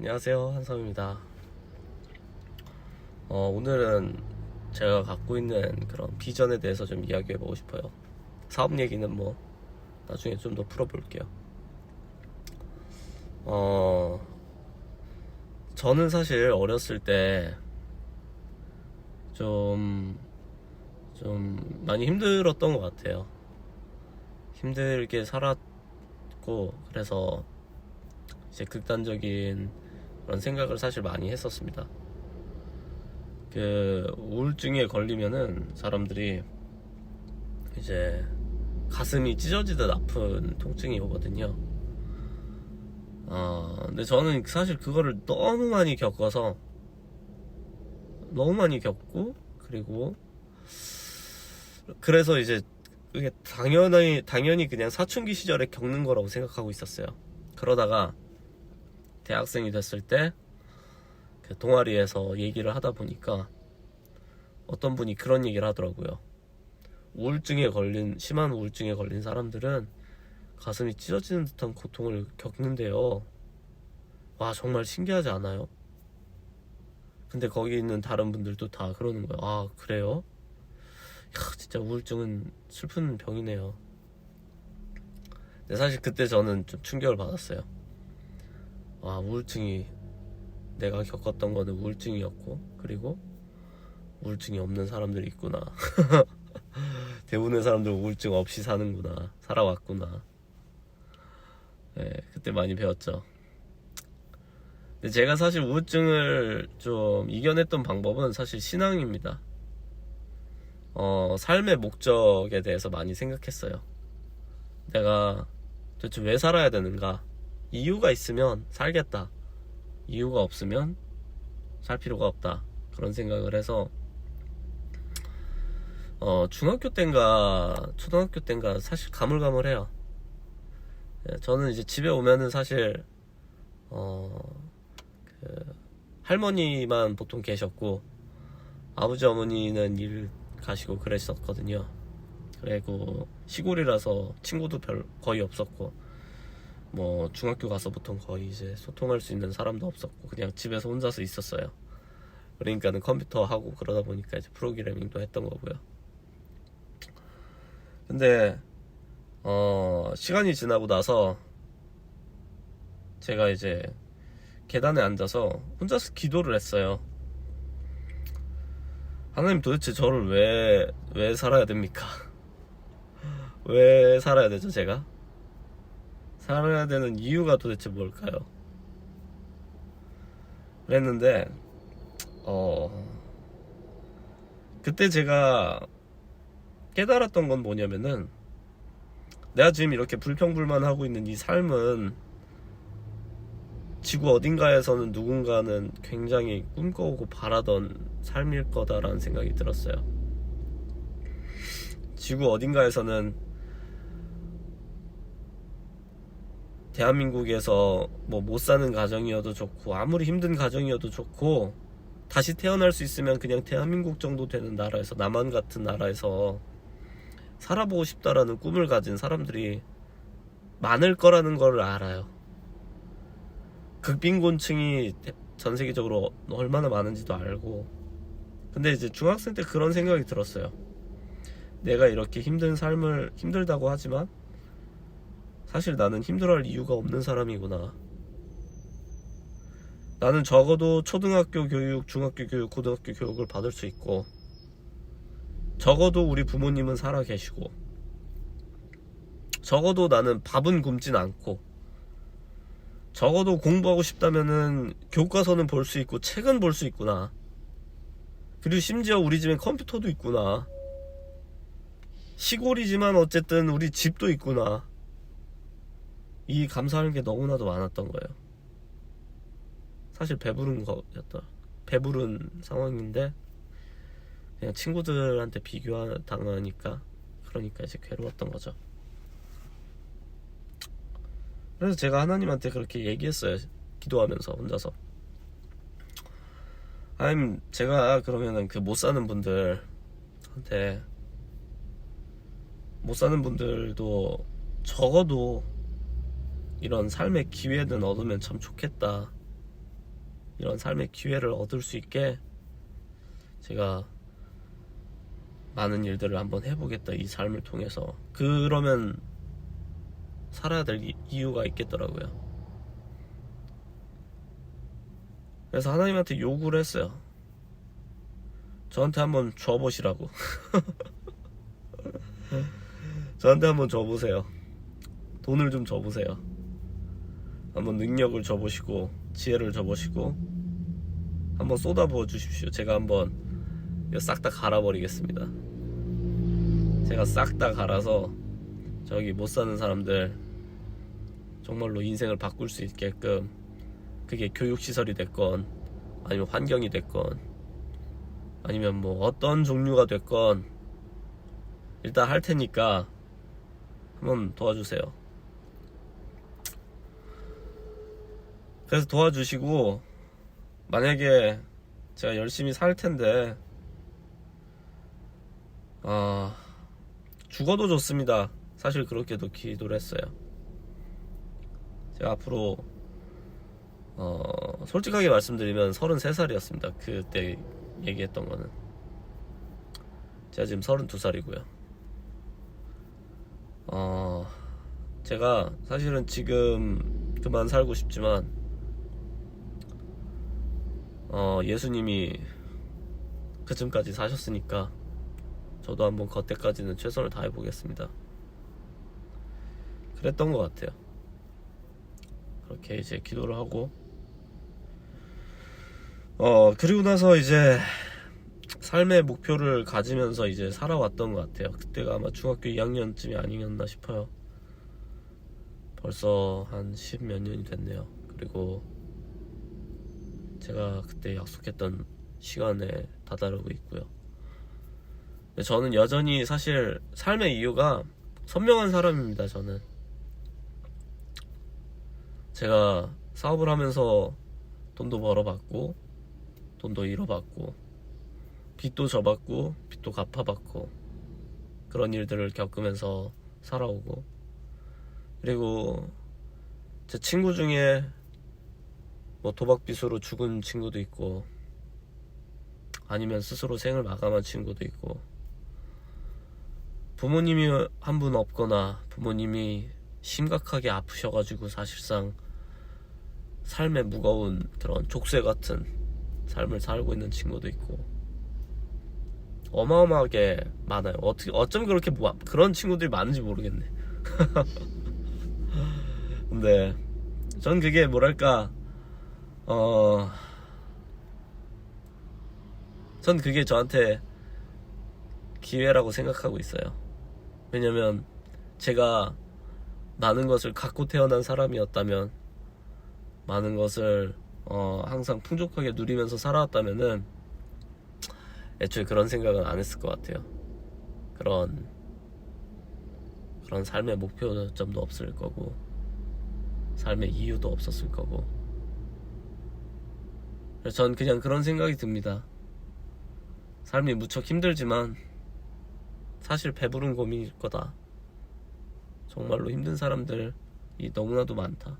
안녕하세요, 한섬입니다. 오늘은 제가 갖고 있는 그런 비전에 대해서 좀 이야기해보고 싶어요. 사업 얘기는 뭐 나중에 좀 더 풀어볼게요. 저는 사실 어렸을 때 좀 많이 힘들었던 것 같아요. 힘들게 살았고, 그래서 이제 극단적인 그런 생각을 사실 많이 했었습니다. 우울증에 걸리면은 사람들이 이제 가슴이 찢어지듯 아픈 통증이 오거든요. 근데 저는 사실 그거를 너무 많이 겪고, 그리고 그래서 이제 그게 당연히 그냥 사춘기 시절에 겪는 거라고 생각하고 있었어요. 그러다가 대학생이 됐을 때 그 동아리에서 얘기를 하다 보니까 어떤 분이 그런 얘기를 하더라고요. 심한 우울증에 걸린 사람들은 가슴이 찢어지는 듯한 고통을 겪는데요. 와, 정말 신기하지 않아요? 근데 거기 있는 다른 분들도 다 그러는 거예요. 아, 그래요? 야, 진짜 우울증은 슬픈 병이네요. 근데 사실 그때 저는 좀 충격을 받았어요. 내가 겪었던 거는 우울증이었고, 그리고 우울증이 없는 사람들이 있구나. 대부분의 사람들은 우울증 없이 살아왔구나. 네, 그때 많이 배웠죠. 근데 제가 사실 우울증을 좀 이겨냈던 방법은 사실 신앙입니다. 삶의 목적에 대해서 많이 생각했어요. 내가 도대체 왜 살아야 되는가? 이유가 있으면 살겠다. 이유가 없으면 살 필요가 없다. 그런 생각을 해서 중학교 땐가 초등학교 땐가 사실 가물가물해요. 저는 이제 집에 오면은 사실 할머니만 보통 계셨고, 아버지 어머니는 일 가시고 그랬었거든요. 그리고 시골이라서 친구도 거의 없었고, 뭐 중학교 가서 보통 거의 이제 소통할 수 있는 사람도 없었고, 그냥 집에서 혼자서 있었어요. 그러니까는 컴퓨터 하고 그러다 보니까 이제 프로그래밍도 했던 거고요. 근데 시간이 지나고 나서 제가 이제 계단에 앉아서 혼자서 기도를 했어요. 하나님, 도대체 저를 왜 살아야 됩니까? 왜 살아야 되죠, 제가? 살아야 되는 이유가 도대체 뭘까요? 그랬는데 그때 제가 깨달았던 건 뭐냐면은, 내가 지금 이렇게 불평불만하고 있는 이 삶은 지구 어딘가에서는 누군가는 굉장히 꿈꿔오고 바라던 삶일 거다라는 생각이 들었어요. 지구 어딘가에서는 대한민국에서 뭐 못 사는 가정이어도 좋고, 아무리 힘든 가정이어도 좋고, 다시 태어날 수 있으면 그냥 대한민국 정도 되는 나라에서, 남한 같은 나라에서 살아보고 싶다라는 꿈을 가진 사람들이 많을 거라는 걸 알아요. 극빈곤층이 전 세계적으로 얼마나 많은지도 알고. 근데 이제 중학생 때 그런 생각이 들었어요. 내가 이렇게 힘들다고 하지만 사실 나는 힘들어할 이유가 없는 사람이구나. 나는 적어도 초등학교 교육, 중학교 교육, 고등학교 교육을 받을 수 있고, 적어도 우리 부모님은 살아 계시고, 적어도 나는 밥은 굶진 않고, 적어도 공부하고 싶다면은 교과서는 볼 수 있고 책은 볼 수 있구나. 그리고 심지어 우리 집엔 컴퓨터도 있구나. 시골이지만 어쨌든 우리 집도 있구나. 이 감사하는 게 너무나도 많았던 거예요. 사실 배부른 상황인데 그냥 친구들한테 비교당하니까, 그러니까 이제 괴로웠던 거죠. 그래서 제가 하나님한테 그렇게 얘기했어요. 기도하면서 혼자서. 하나님, 제가 그러면은 그 못 사는 분들도 적어도 이런 삶의 기회는 얻으면 참 좋겠다. 이런 삶의 기회를 얻을 수 있게 제가 많은 일들을 한번 해보겠다, 이 삶을 통해서. 그러면 살아야 될 이유가 있겠더라고요. 그래서 하나님한테 요구를 했어요. 저한테 한번 줘보시라고. 저한테 한번 줘보세요. 돈을 좀 줘보세요. 한번 능력을 줘보시고 지혜를 줘보시고 한번 쏟아부어 주십시오. 제가 한번 이거 싹 다 갈아버리겠습니다. 제가 싹 다 갈아서 저기 못 사는 사람들 정말로 인생을 바꿀 수 있게끔, 그게 교육시설이 됐건 아니면 환경이 됐건 아니면 뭐 어떤 종류가 됐건 일단 할 테니까 한번 도와주세요. 그래서 도와주시고, 만약에 제가 열심히 살 텐데 죽어도 좋습니다. 사실 그렇게도 기도를 했어요. 제가 앞으로 솔직하게 말씀드리면 33살이었습니다. 그때 얘기했던 거는. 제가 지금 32살이고요. 제가 사실은 지금 그만 살고 싶지만 예수님이 그쯤까지 사셨으니까 저도 한번 그때까지는 최선을 다해보겠습니다. 그랬던 것 같아요. 그렇게 이제 기도를 하고 그리고 나서 이제 삶의 목표를 가지면서 이제 살아왔던 것 같아요. 그때가 아마 중학교 2학년쯤이 아니었나 싶어요. 벌써 한 10몇 년이 됐네요. 그리고 제가 그때 약속했던 시간에 다다르고 있고요. 근데 저는 여전히 사실 삶의 이유가 선명한 사람입니다. 저는 제가 사업을 하면서 돈도 벌어봤고 돈도 잃어봤고 빚도 져봤고 빚도 갚아봤고 그런 일들을 겪으면서 살아오고, 그리고 제 친구 중에 뭐 도박빚으로 죽은 친구도 있고 아니면 스스로 생을 마감한 친구도 있고, 부모님이 한 분 없거나 부모님이 심각하게 아프셔가지고 사실상 삶의 무거운 그런 족쇄 같은 삶을 살고 있는 친구도 있고 어마어마하게 많아요. 어쩜 그렇게 그런 친구들이 많은지 모르겠네. 근데 전 그게 뭐랄까 전 그게 저한테 기회라고 생각하고 있어요. 왜냐면 제가 많은 것을 갖고 태어난 사람이었다면, 많은 것을 항상 풍족하게 누리면서 살아왔다면은 애초에 그런 생각은 안 했을 것 같아요. 그런 삶의 목표점도 없을 거고 삶의 이유도 없었을 거고. 그래서 전 그냥 그런 생각이 듭니다. 삶이 무척 힘들지만 사실 배부른 고민일 거다. 정말로 힘든 사람들이 너무나도 많다.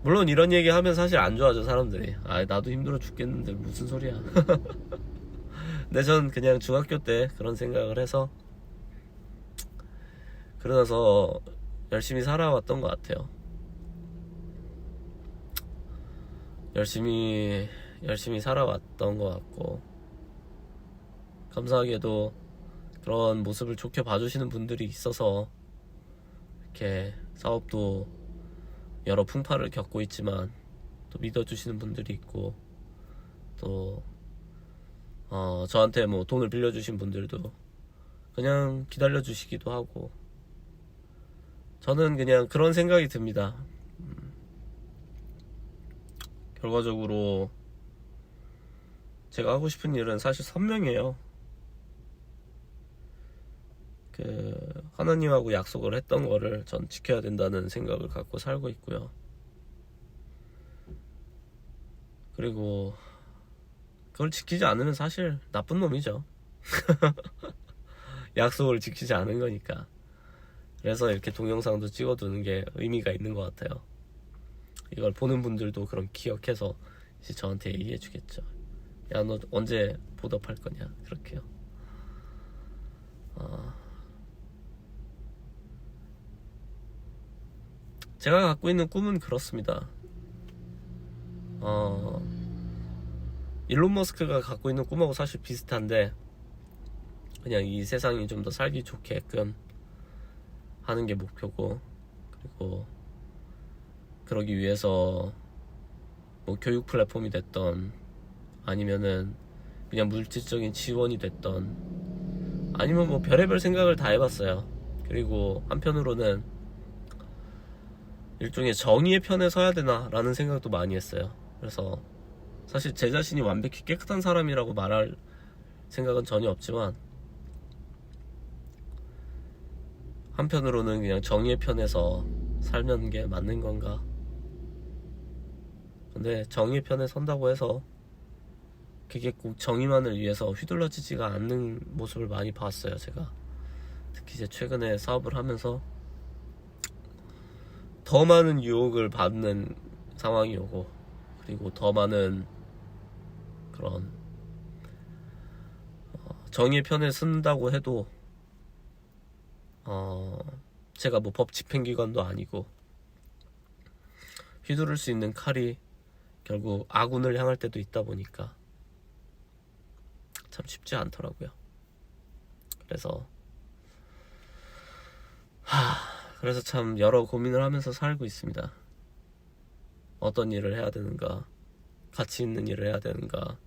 물론 이런 얘기 하면 사실 안 좋아하죠, 사람들이. 나도 힘들어 죽겠는데 무슨 소리야. 근데 전 그냥 중학교 때 그런 생각을 해서 그러나서 열심히 살아왔던 것 같아요. 열심히 살아왔던 것 같고, 감사하게도 그런 모습을 좋게 봐주시는 분들이 있어서 이렇게 사업도 여러 풍파를 겪고 있지만 또 믿어주시는 분들이 있고, 또 저한테 뭐 돈을 빌려주신 분들도 그냥 기다려주시기도 하고, 저는 그냥 그런 생각이 듭니다. 결과적으로 제가 하고 싶은 일은 사실 선명해요. 하나님하고 약속을 했던 거를 전 지켜야 된다는 생각을 갖고 살고 있고요. 그리고 그걸 지키지 않으면 사실 나쁜 놈이죠. 약속을 지키지 않은 거니까. 그래서 이렇게 동영상도 찍어두는 게 의미가 있는 것 같아요. 이걸 보는 분들도 그런 기억해서 이제 저한테 얘기해 주겠죠. 야, 너 언제 보답할 거냐, 그렇게요. 제가 갖고 있는 꿈은 그렇습니다. 일론 머스크가 갖고 있는 꿈하고 사실 비슷한데, 그냥 이 세상이 좀 더 살기 좋게끔 하는 게 목표고, 그리고 그러기 위해서 뭐 교육 플랫폼이 됐던, 아니면은 그냥 물질적인 지원이 됐던, 아니면 뭐 별의별 생각을 다 해봤어요. 그리고 한편으로는 일종의 정의의 편에 서야 되나 라는 생각도 많이 했어요. 그래서 사실 제 자신이 완벽히 깨끗한 사람이라고 말할 생각은 전혀 없지만, 한편으로는 그냥 정의의 편에서 살면 게 맞는 건가? 근데 정의의 편에 선다고 해서 그게 꼭 정의만을 위해서 휘둘러지지가 않는 모습을 많이 봤어요. 제가 특히 이제 최근에 사업을 하면서 더 많은 유혹을 받는 상황이 오고, 그리고 더 많은 그런 정의의 편에 쓴다고 해도 제가 뭐 법 집행기관도 아니고 휘두를 수 있는 칼이 결국 아군을 향할 때도 있다 보니까 참 쉽지 않더라고요. 그래서 참 여러 고민을 하면서 살고 있습니다. 어떤 일을 해야 되는가, 가치 있는 일을 해야 되는가,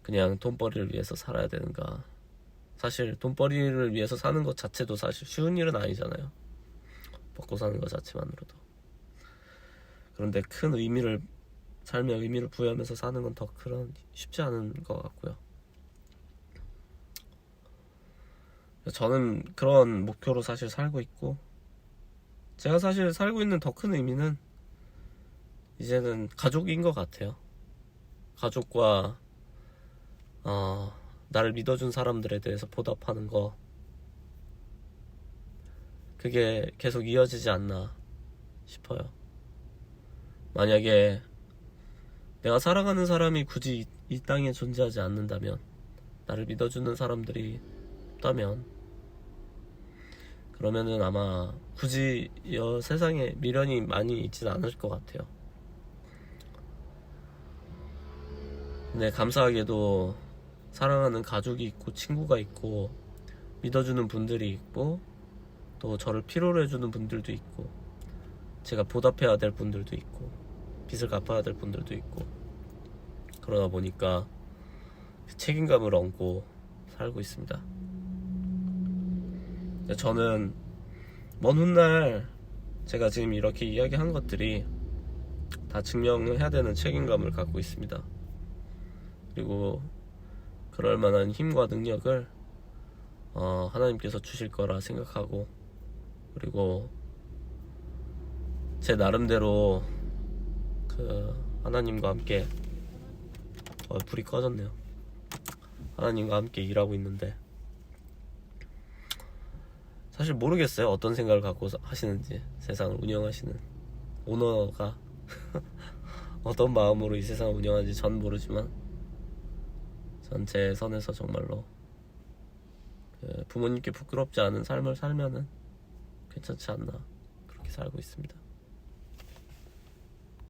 그냥 돈벌이를 위해서 살아야 되는가. 사실 돈벌이를 위해서 사는 것 자체도 사실 쉬운 일은 아니잖아요. 먹고 사는 것 자체만으로도. 그런데 큰 의미를, 삶의 의미를 부여하면서 사는 건 더 그런 쉽지 않은 것 같고요. 저는 그런 목표로 사실 살고 있고, 제가 사실 살고 있는 더 큰 의미는 이제는 가족인 것 같아요. 가족과 나를 믿어준 사람들에 대해서 보답하는 거, 그게 계속 이어지지 않나 싶어요. 만약에 내가 사랑하는 사람이 굳이 이 땅에 존재하지 않는다면, 나를 믿어주는 사람들이 없다면, 그러면은 아마 굳이 이 세상에 미련이 많이 있진 않을 것 같아요. 근데 감사하게도 사랑하는 가족이 있고, 친구가 있고, 믿어주는 분들이 있고, 또 저를 필요로 해주는 분들도 있고, 제가 보답해야 될 분들도 있고, 빚을 갚아야 될 분들도 있고, 그러다 보니까 책임감을 얹고 살고 있습니다. 저는 먼 훗날 제가 지금 이렇게 이야기한 것들이 다 증명해야 되는 책임감을 갖고 있습니다. 그리고 그럴 만한 힘과 능력을 하나님께서 주실 거라 생각하고, 그리고 제 나름대로 하나님과 함께 불이 꺼졌네요. 하나님과 함께 일하고 있는데, 사실 모르겠어요. 어떤 생각을 갖고 하시는지, 세상을 운영하시는 오너가 어떤 마음으로 이 세상을 운영하는지 전 모르지만, 전 제 선에서 정말로 부모님께 부끄럽지 않은 삶을 살면은 괜찮지 않나, 그렇게 살고 있습니다.